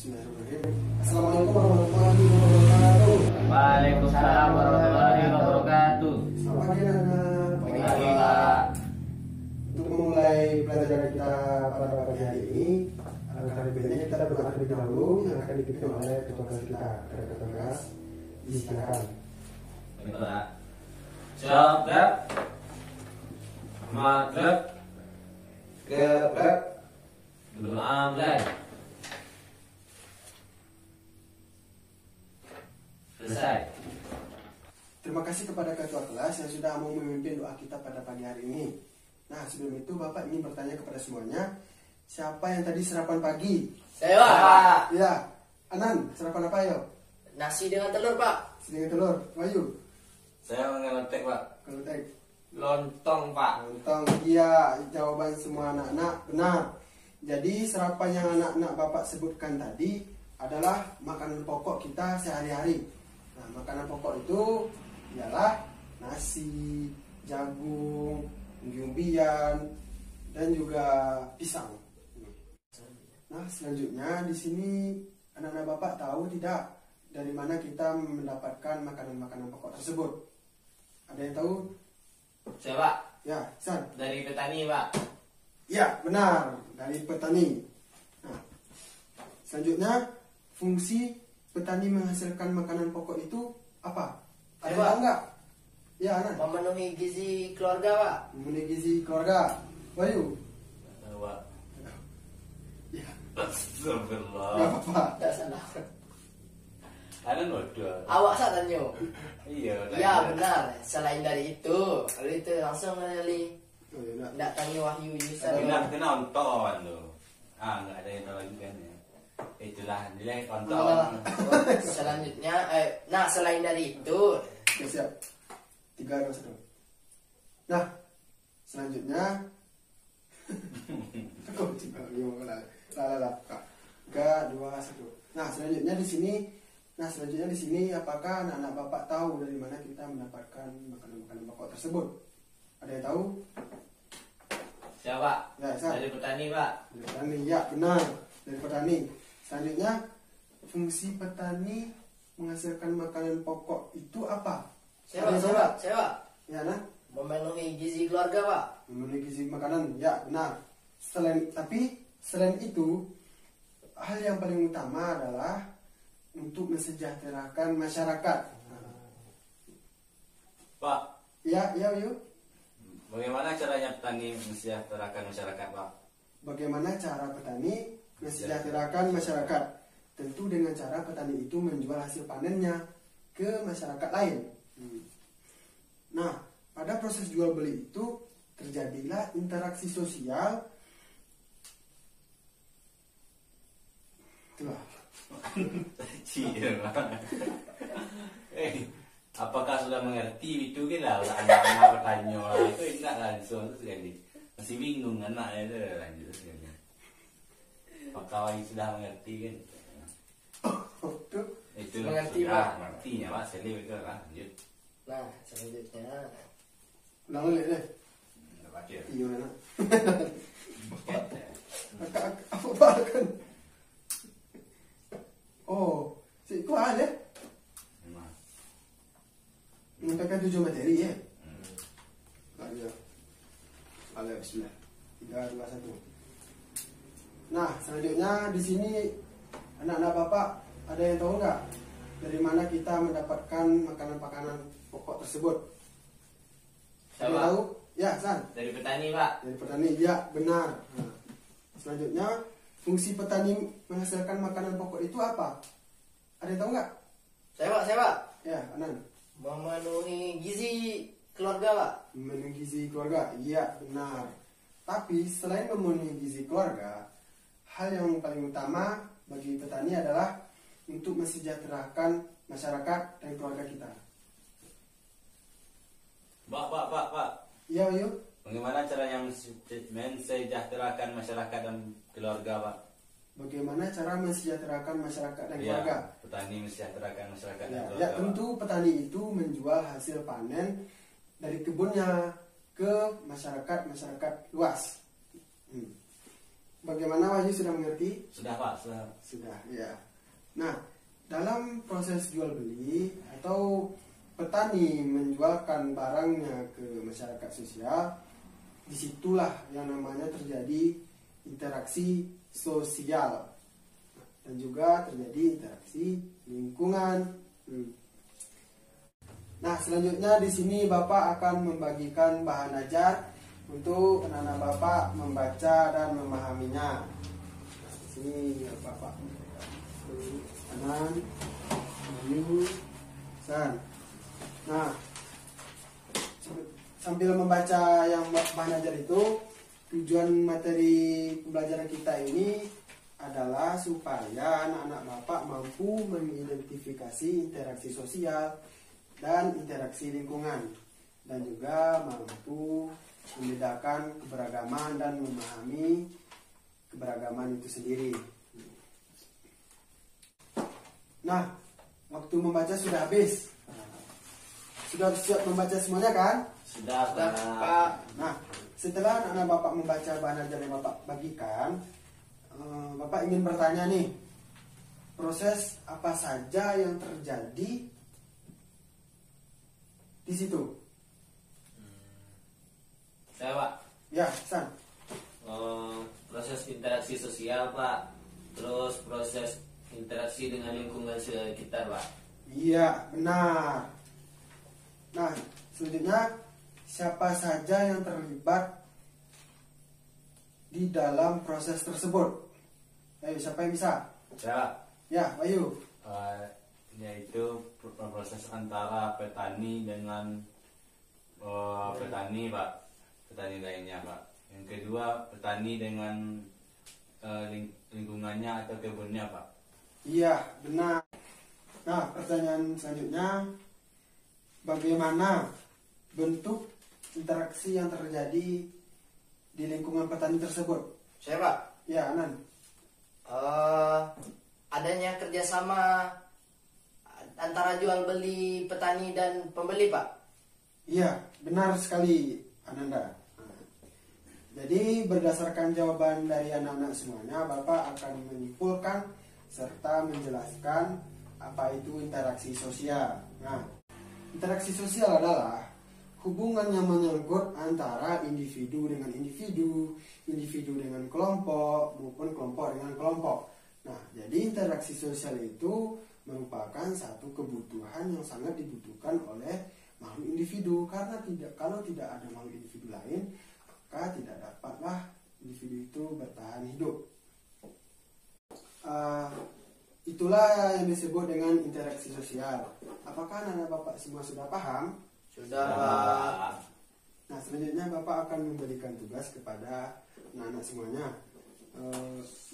Bismillahirrahmanirrahim. Assalamualaikum warahmatullahi wabarakatuh. Waalaikumsalam warahmatullahi wabarakatuh. Selamat pagi anak-anak. Pagi Pak. Untuk memulai pelajaran kita pada pagi hari ini, alangkah lebih baiknya kita berdoa terlebih dahulu yang akan dipimpin oleh ketua kelas kita. Ketua kelas, disilakan. Pak. Syabab. Maghrib. Gerak. Doa mulai. Selesai. Terima kasih kepada ketua kelas yang sudah mau memimpin doa kita pada pagi hari ini. Nah, sebelum itu Bapak ingin bertanya kepada semuanya, siapa yang tadi sarapan pagi? Saya Pak. Ya, Anan, sarapan apa yo? Nasi dengan telur Pak. Sedikit telur, Wahyu. Saya mengelotek Pak. Kalau tag, Lontong Pak. lontong. Iya, jawaban semua anak-anak benar. Jadi sarapan yang anak-anak Bapak sebutkan tadi adalah makanan pokok kita sehari-hari. Nah, makanan pokok itu ialah nasi, jagung, umbi-umbian, dan juga pisang. Nah, selanjutnya di sini anak-anak Bapak tahu tidak dari mana kita mendapatkan makanan-makanan pokok tersebut? Ada yang tahu? Saya Pak. Ya, San. Dari petani Pak. Ya, benar. Dari petani. Nah, selanjutnya, fungsi petani menghasilkan makanan pokok itu apa? Ada yang Pak. tahu nggak? Ya, Anan. Memenuhi gizi keluarga Pak. Memenuhi gizi keluarga. Wahyu. Pak. Ya, Astagfirullah. nggak apa-apa. Tidak salah. Ada noda. Awak saat tanya. Iya. Ya benar. Selain dari itu, kalau itu langsung kali. Oh, ya, nak. Tidak tanya Wahyu Yusan. Kita nonton loh. Ada yang tahu lagi kan ya. Itulah nilai Oh, nonton. selanjutnya, nah selain dari itu, Oke, siap. 3, 2, 1. Nah, selanjutnya. Oh, coba, gimana? Lah. 3, 2, 1. Nah, selanjutnya di sini, apakah anak-anak Bapak tahu dari mana kita mendapatkan makanan-makanan pokok tersebut? Ada yang tahu? Siapa? Ya, San. Dari petani Pak. Dari petani, ya benar, dari petani. Selanjutnya, fungsi petani menghasilkan makanan pokok itu apa? Ada yang tahu nggak? Saya Ya, nah, memenuhi gizi keluarga Pak. memenuhi gizi makanan, ya benar. Selain itu, hal yang paling utama adalah untuk mensejahterakan masyarakat. Pak. Ya, yuk. Bagaimana caranya petani mensejahterakan masyarakat Pak? Bagaimana cara petani mensejahterakan masyarakat? Tentu dengan cara petani itu menjual hasil panennya ke masyarakat lain. Nah, pada proses jual beli itu terjadilah interaksi sosial. Itulah. Iya Pak. Apakah sudah mengerti itu kan lah anak-anak bertanya itu enggak langsung terus jadi masih bingung anaknya itu lanjut sekali. Apakah sudah mengerti kan? Tuh. Itu Mengerti, sudah Pak. mengertinya Pak, saya itu lah lanjut. Nah selanjutnya, Ulang balik deh. Enggak baca. Iya, nak. Apa kan? Oh, si kuat ya? Memang. Menyampaikan 7 materi ya? Ayo. Bismillah. 3, 2, 1. Nah, selanjutnya di sini anak-anak Bapak ada yang tahu nggak dari mana kita mendapatkan makanan-makanan pokok tersebut? Ada yang Siapa? tahu? Ya, San. Dari petani Pak. Dari petani, ya benar. Nah, selanjutnya, fungsi petani menghasilkan makanan pokok itu apa? Ada yang tahu nggak? saya Pak. Ya, Anan. Memenuhi gizi keluarga Pak. Memenuhi gizi keluarga, iya benar. Tapi selain memenuhi gizi keluarga, hal yang paling utama bagi petani adalah untuk mensejahterakan masyarakat dan keluarga kita. Pak. Iya, yuk. Bagaimana caranya mensejahterakan masyarakat dan keluarga Pak? Bagaimana cara mensejahterakan masyarakat dan keluarga? Petani mensejahterakan masyarakat dan Ya, keluarga. ya, tentu petani itu menjual hasil panen dari kebunnya ke masyarakat luas. Bagaimana Wahyu, sudah mengerti? Sudah Pak, sudah. Sudah, ya. Nah, dalam proses jual beli atau petani menjualkan barangnya ke masyarakat sosial, disitulah yang namanya terjadi interaksi sosial dan juga terjadi interaksi lingkungan. Nah, selanjutnya di sini Bapak akan membagikan bahan ajar untuk anak-anak Bapak membaca dan memahaminya. Nah, di sini Bapak kanan, Wahyu, San. Nah, sambil membaca yang bahan ajar itu, tujuan materi pembelajaran kita ini adalah supaya anak-anak Bapak mampu mengidentifikasi interaksi sosial dan interaksi lingkungan, dan juga mampu membedakan keberagaman dan memahami keberagaman itu sendiri. Nah, waktu membaca sudah habis. Sudah siap membaca semuanya kan? Sudah Pak. Nah, setelah anak-anak Bapak membaca bahan ajar yang Bapak bagikan, Bapak ingin bertanya nih, proses apa saja yang terjadi di situ? Saya Pak, Ya, San. proses interaksi sosial Pak, terus proses interaksi dengan lingkungan sekitar Pak. Iya, benar. Nah, selanjutnya siapa saja yang terlibat di dalam proses tersebut? Ayo, siapa yang bisa? Saya Ya, Wahyu. yaitu proses antara petani dengan petani Pak, petani lainnya Pak. Yang kedua petani dengan lingkungannya atau kebunnya Pak. Iya, benar. Nah, pertanyaan selanjutnya, bagaimana bentuk interaksi yang terjadi di lingkungan petani tersebut? Saya Pak. Ya, Anan. Adanya kerjasama antara jual beli petani dan pembeli Pak. Iya, benar sekali, Ananda. Nah, jadi berdasarkan jawaban dari anak-anak semuanya, Bapak akan menyimpulkan serta menjelaskan apa itu interaksi sosial. Nah, interaksi sosial adalah hubungan yang menyangkut antara individu dengan individu, individu dengan kelompok, maupun kelompok dengan kelompok. Nah, jadi interaksi sosial itu merupakan satu kebutuhan yang sangat dibutuhkan oleh makhluk individu, karena kalau tidak ada makhluk individu lain, maka tidak dapatlah individu itu bertahan hidup. Itulah yang disebut dengan interaksi sosial. Apakah anak Bapak semua sudah paham? Sudah Pak. Nah, selanjutnya Bapak akan memberikan tugas kepada anak-anak semuanya.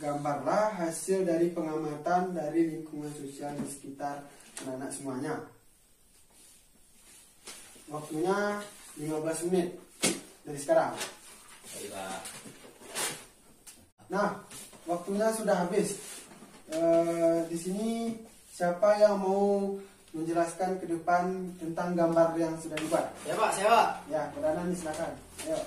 Gambarlah hasil dari pengamatan dari lingkungan sosial di sekitar anak-anak semuanya. Waktunya 15 menit dari sekarang. Baik Pak. Nah, waktunya sudah habis. Di sini siapa yang mau menjelaskan ke depan tentang gambar yang sudah dibuat? Ya Pak, saya Pak. Ya, Perdana nih, silakan. Ayo.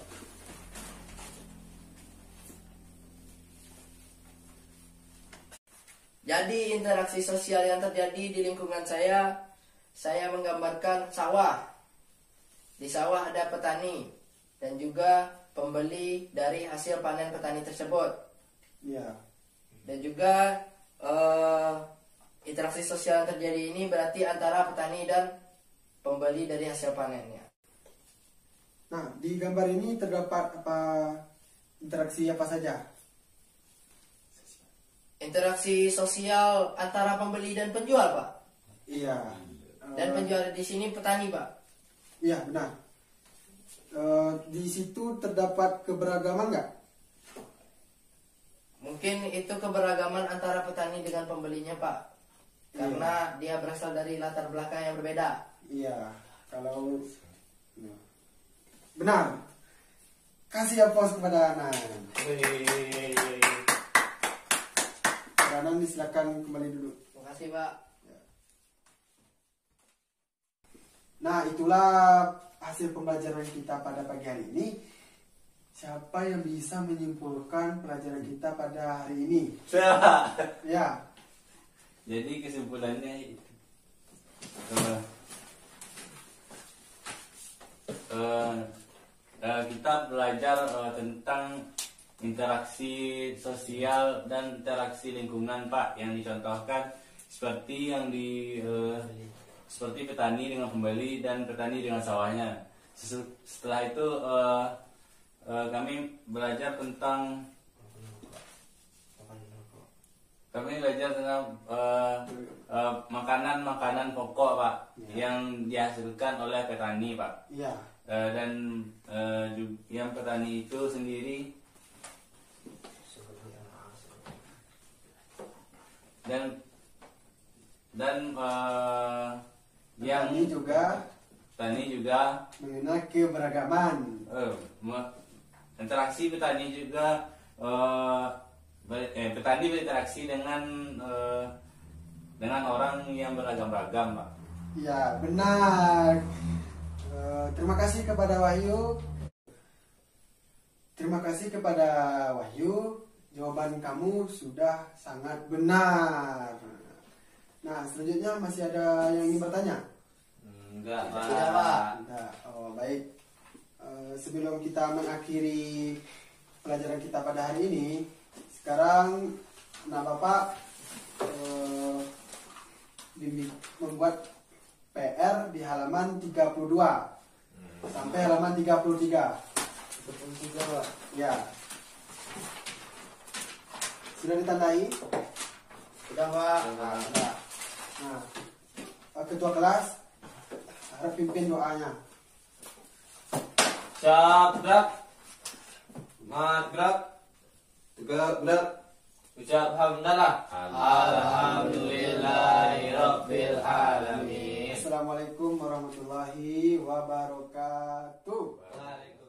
Jadi interaksi sosial yang terjadi di lingkungan saya menggambarkan sawah. Di sawah ada petani dan juga pembeli dari hasil panen petani tersebut. Iya. Dan juga interaksi sosial yang terjadi ini berarti antara petani dan pembeli dari hasil panennya. Nah, di gambar ini terdapat interaksi apa saja? Interaksi sosial antara pembeli dan penjual, Pak. Iya. Dan penjual di sini petani, Pak. Iya, benar. Di situ terdapat keberagaman nggak? Mungkin itu keberagaman antara petani dengan pembelinya, Pak. Karena dia berasal dari latar belakang yang berbeda. Iya. Kalau benar. Kasih aplaus kepada Anan. Anan, silakan kembali dulu. Terima kasih, Pak. Nah, itulah hasil pembelajaran kita pada pagi hari ini. siapa yang bisa menyimpulkan pelajaran kita pada hari ini? Siapa? Ya, Jadi kesimpulannya itu. Kita belajar tentang interaksi sosial dan interaksi lingkungan, Pak, yang dicontohkan seperti yang seperti petani dengan pembeli dan petani dengan sawahnya. Setelah itu kami belajar tentang makanan-makanan pokok, Pak, yang dihasilkan oleh petani, Pak. iya. Dan yang petani itu sendiri dan yang Ini juga petani juga mengenal keberagaman. interaksi petani juga petani berinteraksi dengan orang yang beragam-ragam, Pak. Ya, benar. Terima kasih kepada Wahyu. Terima kasih kepada Wahyu. Jawaban kamu sudah sangat benar. Nah, selanjutnya masih ada yang ingin bertanya? Enggak, Pak. Tidak, Pak. Tidak. Oh, baik. Sebelum kita mengakhiri pelajaran kita pada hari ini, sekarang Bapak membuat PR di halaman 32 sampai halaman 33. 23, Pak. Ya. Sudah ditandai? Sudah, Pak. Sudah. Nah, ketua kelas harap pimpin doanya. Cabrak, magrak, tegak gerak, ucap hamdalah. Alhamdulillahirabbil alamin. Assalamualaikum warahmatullahi wabarakatuh. Waalaikumsalam.